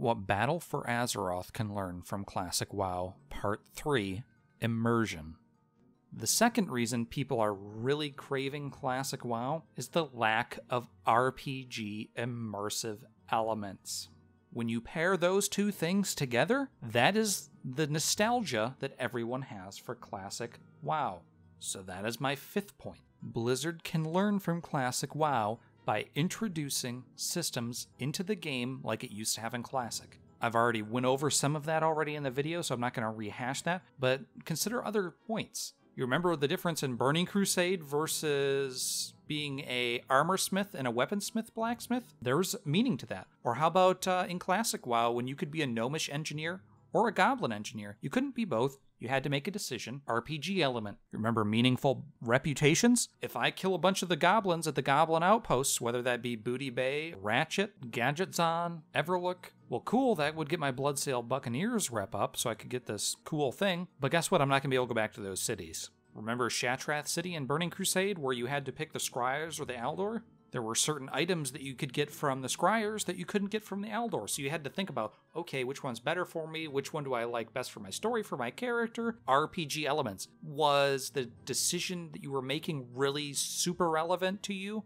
What Battle for Azeroth can learn from Classic WoW, Part 3, Immersion. The second reason people are really craving Classic WoW is the lack of RPG immersive elements. When you pair those two things together, that is the nostalgia that everyone has for Classic WoW. So that is my fifth point. Blizzard can learn from Classic WoW by introducing systems into the game like it used to have in Classic. I've already went over some of that already in the video, so I'm not going to rehash that, but consider other points. You remember the difference in Burning Crusade versus being a armorsmith and a weaponsmith blacksmith? There's meaning to that. Or how about in Classic WoW when you could be a gnomish engineer or a goblin engineer? You couldn't be both. You had to make a decision. RPG element. Remember meaningful reputations? If I kill a bunch of the goblins at the goblin outposts, whether that be Booty Bay, Ratchet, Gadgetzon, Everlook, well, cool, that would get my Bloodsail Buccaneers rep up so I could get this cool thing. But guess what? I'm not going to be able to go back to those cities. Remember Shatrath City in Burning Crusade where you had to pick the Scryers or the Aldor? There were certain items that you could get from the Scryers that you couldn't get from the Aldor, so you had to think about, okay, which one's better for me? Which one do I like best for my story, for my character? RPG elements. Was the decision that you were making really super relevant to you?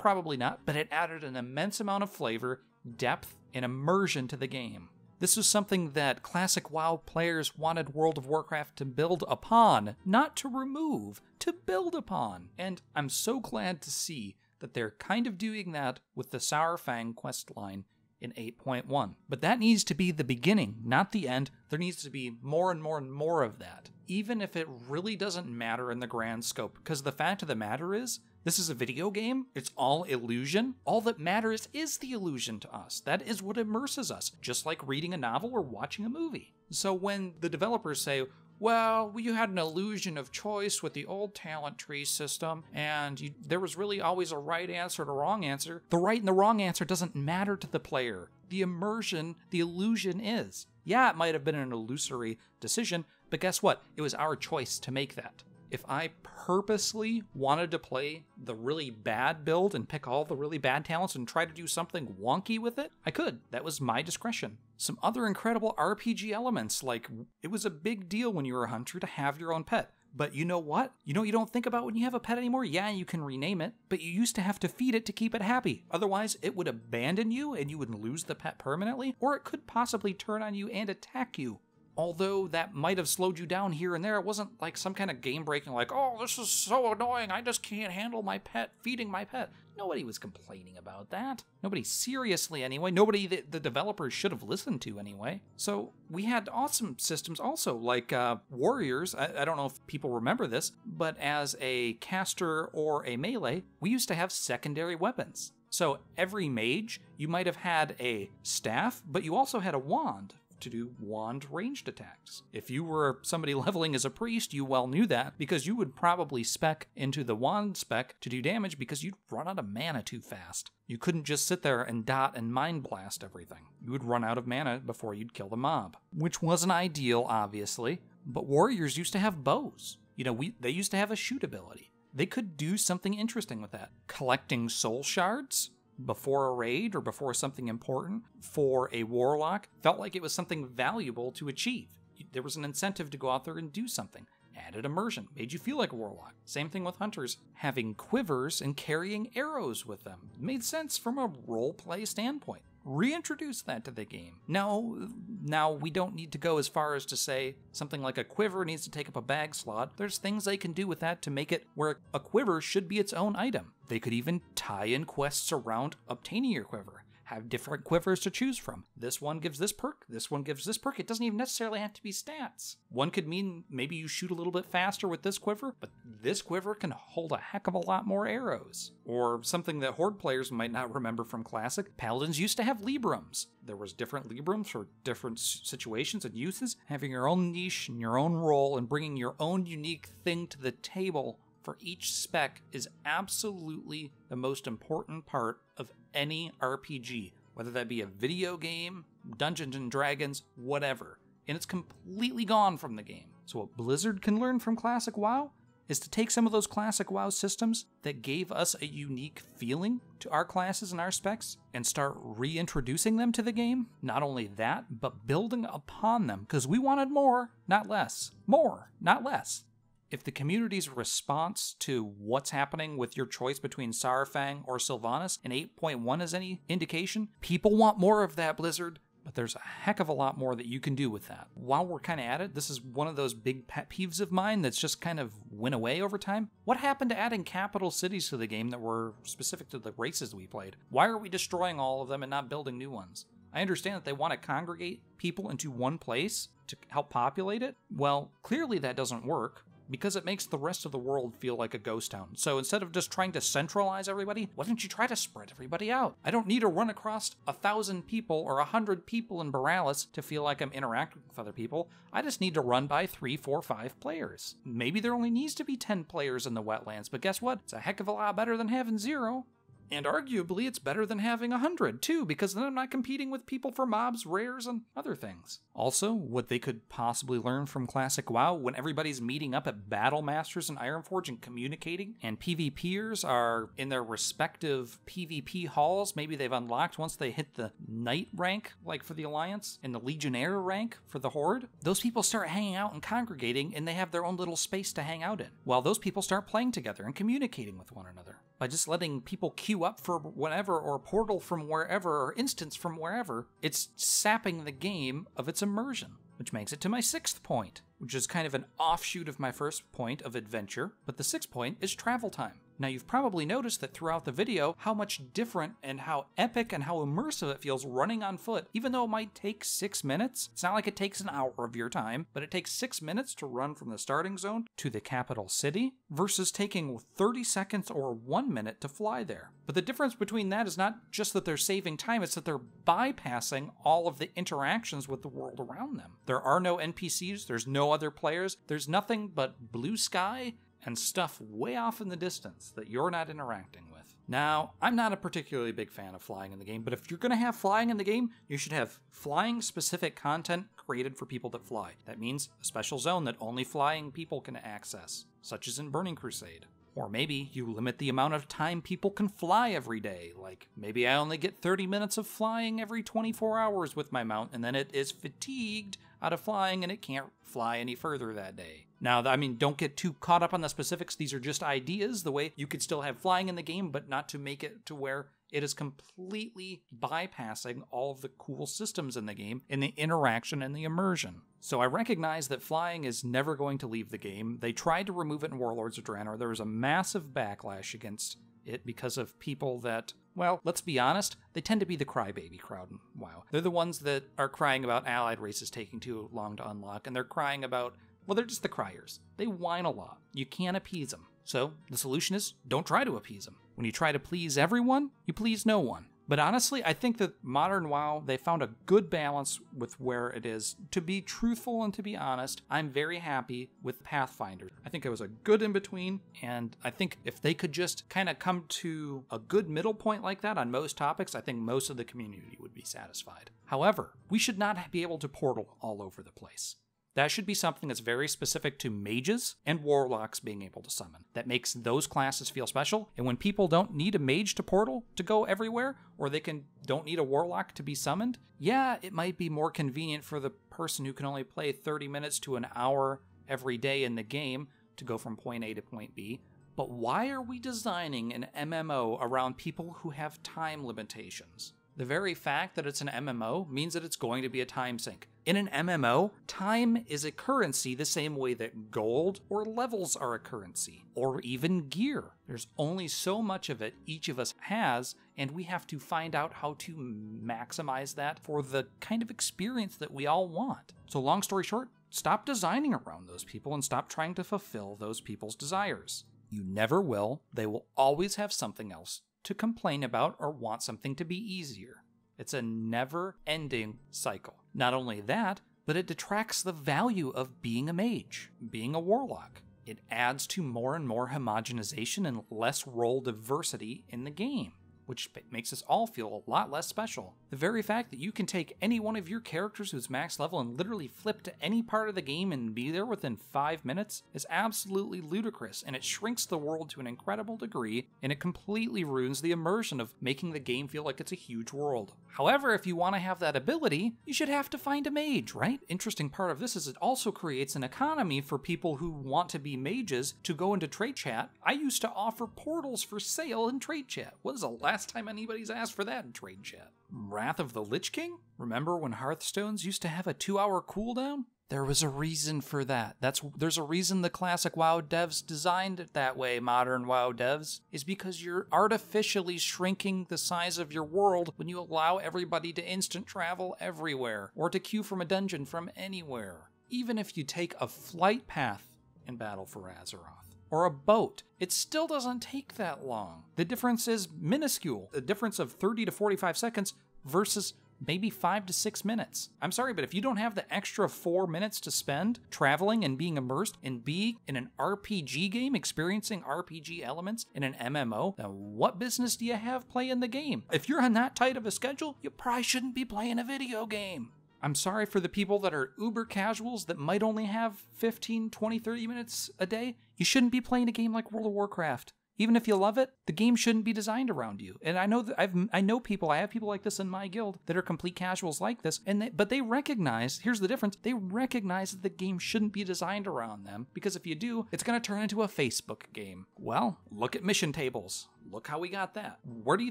Probably not, but it added an immense amount of flavor, depth, and immersion to the game. This was something that Classic WoW players wanted World of Warcraft to build upon, not to remove, to build upon. And I'm so glad to see that they're kind of doing that with the Saurfang questline in 8.1. But that needs to be the beginning, not the end. There needs to be more and more and more of that, even if it really doesn't matter in the grand scope. Because the fact of the matter is, this is a video game. It's all illusion. All that matters is the illusion to us. That is what immerses us, just like reading a novel or watching a movie. So when the developers say, well, you had an illusion of choice with the old talent tree system, and there was really always a right answer and a wrong answer. The right and the wrong answer doesn't matter to the player. The immersion, the illusion is. Yeah, it might have been an illusory decision, but guess what? It was our choice to make that. If I purposely wanted to play the really bad build and pick all the really bad talents and try to do something wonky with it, I could. That was my discretion. Some other incredible RPG elements, like it was a big deal when you were a hunter to have your own pet. But you know what? You know what you don't think about when you have a pet anymore? Yeah, you can rename it, but you used to have to feed it to keep it happy. Otherwise, it would abandon you and you would lose the pet permanently, or it could possibly turn on you and attack you. Although that might have slowed you down here and there, it wasn't like some kind of game-breaking like, oh, this is so annoying, I just can't handle my pet feeding my pet. Nobody was complaining about that. Nobody seriously anyway. Nobody that the developers should have listened to anyway. So we had awesome systems also, like warriors. I don't know if people remember this, but as a caster or a melee, we used to have secondary weapons. So every mage, you might have had a staff, but you also had a wand to do wand ranged attacks. If you were somebody leveling as a priest, you well knew that because you would probably spec into the wand spec to do damage because you'd run out of mana too fast. You couldn't just sit there and dot and mind blast everything. You would run out of mana before you'd kill the mob, which wasn't ideal, obviously, but warriors used to have bows. They used to have a shoot ability. They could do something interesting with that. Collecting soul shards before a raid or before something important for a warlock felt like it was something valuable to achieve. There was an incentive to go out there and do something. Added immersion, made you feel like a warlock. Same thing with hunters, having quivers and carrying arrows with them. It made sense from a roleplay standpoint. Reintroduce that to the game. Now we don't need to go as far as to say something like a quiver needs to take up a bag slot. There's things they can do with that to make it where a quiver should be its own item. They could even tie in quests around obtaining your quiver. Have different quivers to choose from. This one gives this perk, this one gives this perk. It doesn't even necessarily have to be stats. One could mean maybe you shoot a little bit faster with this quiver, but this quiver can hold a heck of a lot more arrows. Or something that Horde players might not remember from Classic, Paladins used to have Librams. There was different Librams for different situations and uses, having your own niche and your own role and bringing your own unique thing to the table for each spec is absolutely the most important part of any RPG, whether that be a video game, Dungeons and Dragons, whatever. And it's completely gone from the game. So what Blizzard can learn from Classic WoW is to take some of those classic WoW systems that gave us a unique feeling to our classes and our specs and start reintroducing them to the game. Not only that, but building upon them, because we wanted more, not less. More, not less. If the community's response to what's happening with your choice between Saurfang or Sylvanas in 8.1 is any indication, people want more of that, Blizzard. But there's a heck of a lot more that you can do with that. While we're kind of at it, this is one of those big pet peeves of mine that's just kind of went away over time. What happened to adding capital cities to the game that were specific to the races we played? Why are we destroying all of them and not building new ones? I understand that they want to congregate people into one place to help populate it. Well, clearly that doesn't work, because it makes the rest of the world feel like a ghost town. So instead of just trying to centralize everybody, why don't you try to spread everybody out? I don't need to run across 1,000 people or 100 people in Borealis to feel like I'm interacting with other people. I just need to run by 3, 4, 5 players. Maybe there only needs to be 10 players in the wetlands, but guess what? It's a heck of a lot better than having 0. And arguably, it's better than having 100, too, because then I'm not competing with people for mobs, rares, and other things. Also, what they could possibly learn from Classic WoW when everybody's meeting up at Battle Masters and Ironforge and communicating, and PvPers are in their respective PvP halls. Maybe they've unlocked once they hit the Knight rank, like for the Alliance, and the Legionnaire rank for the Horde. Those people start hanging out and congregating, and they have their own little space to hang out in, while those people start playing together and communicating with one another. By just letting people queue up for whatever, or portal from wherever, or instance from wherever, it's sapping the game of its immersion. Which makes it to my 6th point, which is kind of an offshoot of my first point of adventure, but the 6th point is travel time. Now, you've probably noticed that throughout the video how much different and how epic and how immersive it feels running on foot. Even though it might take 6 minutes, it's not like it takes an hour of your time, but it takes 6 minutes to run from the starting zone to the capital city versus taking 30 seconds or 1 minute to fly there. But the difference between that is not just that they're saving time, it's that they're bypassing all of the interactions with the world around them. There are no NPCs, there's no other players, there's nothing but blue sky and stuff way off in the distance that you're not interacting with. Now, I'm not a particularly big fan of flying in the game, but if you're going to have flying in the game, you should have flying-specific content created for people that fly. That means a special zone that only flying people can access, such as in Burning Crusade. Or maybe you limit the amount of time people can fly every day. Like, maybe I only get 30 minutes of flying every 24 hours with my mount, and then it is fatigued out of flying and it can't fly any further that day. Now, I mean, don't get too caught up on the specifics. These are just ideas, the way you could still have flying in the game, but not to make it to where it is completely bypassing all of the cool systems in the game, in the interaction and the immersion. So I recognize that flying is never going to leave the game. They tried to remove it in Warlords of Draenor. There was a massive backlash against it because of people that, well, let's be honest, they tend to be the crybaby crowd in WoW. They're the ones that are crying about allied races taking too long to unlock, and they're crying about, well, they're just the criers. They whine a lot. You can't appease them. So the solution is, don't try to appease them. When you try to please everyone, you please no one. But honestly, I think that modern WoW, they found a good balance with where it is. To be truthful and to be honest, I'm very happy with Pathfinder. I think it was a good in-between, and I think if they could just kind of come to a good middle point like that on most topics, I think most of the community would be satisfied. However, we should not be able to portal all over the place. That should be something that's very specific to mages and warlocks being able to summon. That makes those classes feel special, and when people don't need a mage to portal to go everywhere, or they don't need a warlock to be summoned, yeah, it might be more convenient for the person who can only play 30 minutes to an hour every day in the game to go from point A to point B. But why are we designing an MMO around people who have time limitations? The very fact that it's an MMO means that it's going to be a time sink. In an MMO, time is a currency the same way that gold or levels are a currency, or even gear. There's only so much of it each of us has, and we have to find out how to maximize that for the kind of experience that we all want. So long story short, stop designing around those people and stop trying to fulfill those people's desires. You never will. They will always have something else to complain about or want something to be easier. It's a never-ending cycle. Not only that, but it detracts the value of being a mage, being a warlock. It adds to more and more homogenization and less role diversity in the game. which makes us all feel a lot less special. The very fact that you can take any one of your characters who's max level and literally flip to any part of the game and be there within 5 minutes is absolutely ludicrous, and it shrinks the world to an incredible degree, and it completely ruins the immersion of making the game feel like it's a huge world. However, if you want to have that ability, you should have to find a mage, right? Interesting part of this is it also creates an economy for people who want to be mages to go into trade chat. I used to offer portals for sale in trade chat. When was the last time anybody's asked for that in trade chat? Wrath of the Lich King? Remember when Hearthstones used to have a 2-hour cooldown? There was a reason for that. There's a reason the classic WoW devs designed it that way, modern WoW devs, is because you're artificially shrinking the size of your world when you allow everybody to instant travel everywhere, or to queue from a dungeon from anywhere. Even if you take a flight path in Battle for Azeroth, or a boat, it still doesn't take that long. The difference is minuscule. The difference of 30 to 45 seconds versus maybe 5 to 6 minutes. I'm sorry, but if you don't have the extra 4 minutes to spend traveling and being immersed and being in an RPG game, experiencing RPG elements in an MMO, then what business do you have playing the game? If you're on that tight of a schedule, you probably shouldn't be playing a video game. I'm sorry for the people that are uber casuals that might only have 15, 20, 30 minutes a day. You shouldn't be playing a game like World of Warcraft. Even if you love it, the game shouldn't be designed around you. And I know that I have people like this in my guild that are complete casuals like this, but they recognize, here's the difference, they recognize that the game shouldn't be designed around them, because if you do, it's going to turn into a Facebook game. Well, look at mission tables. Look how we got that. Where do you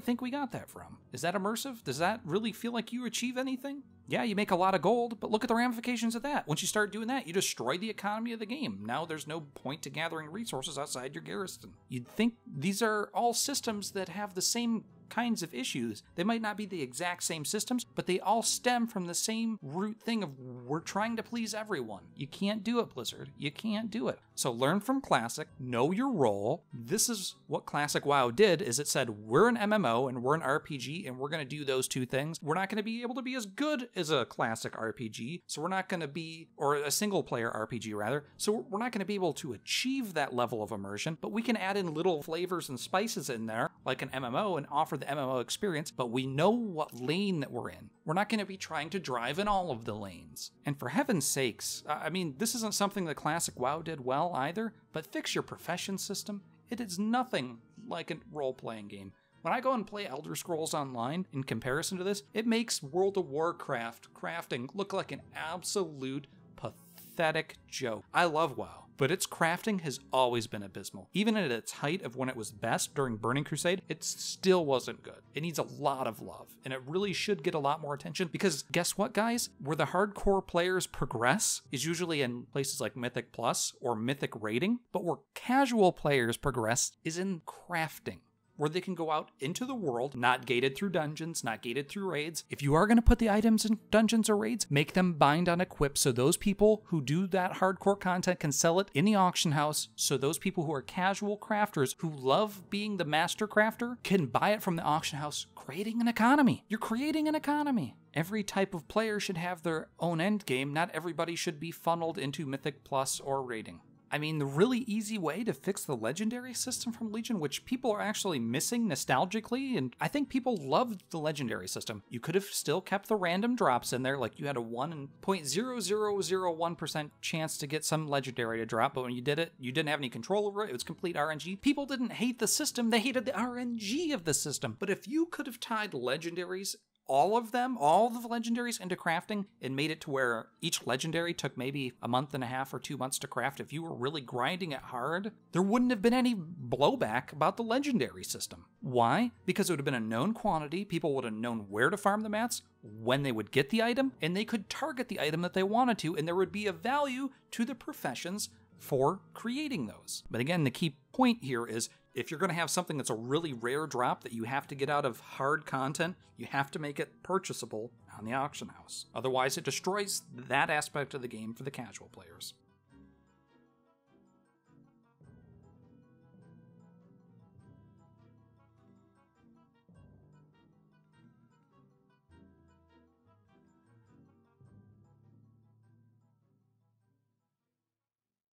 think we got that from? Is that immersive? Does that really feel like you achieve anything? Yeah, you make a lot of gold, but look at the ramifications of that. Once you start doing that, you destroy the economy of the game. Now there's no point to gathering resources outside your garrison. You'd think these are all systems that have the same kinds of issues. They might not be the exact same systems, but they all stem from the same root thing of we're trying to please everyone. You can't do it, Blizzard. You can't do it. So learn from Classic, know your role. This is what Classic WoW did, is it said, we're an MMO and we're an RPG and we're going to do those two things. We're not going to be able to be as good as a classic RPG, so we're not going to be, or a single player RPG rather, so we're not going to be able to achieve that level of immersion, but we can add in little flavors and spices in there, like an MMO, and offer the MMO experience, but we know what lane that we're in. We're not going to be trying to drive in all of the lanes. And for heaven's sakes, I mean, this isn't something that Classic WoW did well either, but fix your profession system. It is nothing like a role-playing game. When I go and play Elder Scrolls Online, in comparison to this, it makes World of Warcraft crafting look like an absolute pathetic joke. I love WoW, but its crafting has always been abysmal. Even at its height of when it was best during Burning Crusade, it still wasn't good. It needs a lot of love, and it really should get a lot more attention, because guess what, guys? Where the hardcore players progress is usually in places like Mythic Plus or Mythic Rating, but where casual players progress is in crafting, where they can go out into the world, not gated through dungeons, not gated through raids. If you are going to put the items in dungeons or raids, make them bind on equip so those people who do that hardcore content can sell it in the auction house, so those people who are casual crafters who love being the master crafter can buy it from the auction house, creating an economy. You're creating an economy. Every type of player should have their own end game. Not everybody should be funneled into Mythic Plus or rating. I mean, the really easy way to fix the legendary system from Legion, which people are actually missing nostalgically, and I think people loved the legendary system. You could have still kept the random drops in there, like you had a 1.0001% chance to get some legendary to drop, but when you did it, you didn't have any control over it. It was complete RNG. People didn't hate the system, they hated the RNG of the system. But if you could have tied legendaries, all of them, all the legendaries into crafting, and made it to where each legendary took maybe a month and a half or 2 months to craft, if you were really grinding it hard, there wouldn't have been any blowback about the legendary system. Why? Because it would have been a known quantity, people would have known where to farm the mats, when they would get the item, and they could target the item that they wanted to, and there would be a value to the professions for creating those. But again, the key point here is, if you're going to have something that's a really rare drop that you have to get out of hard content, you have to make it purchasable on the auction house. Otherwise, it destroys that aspect of the game for the casual players.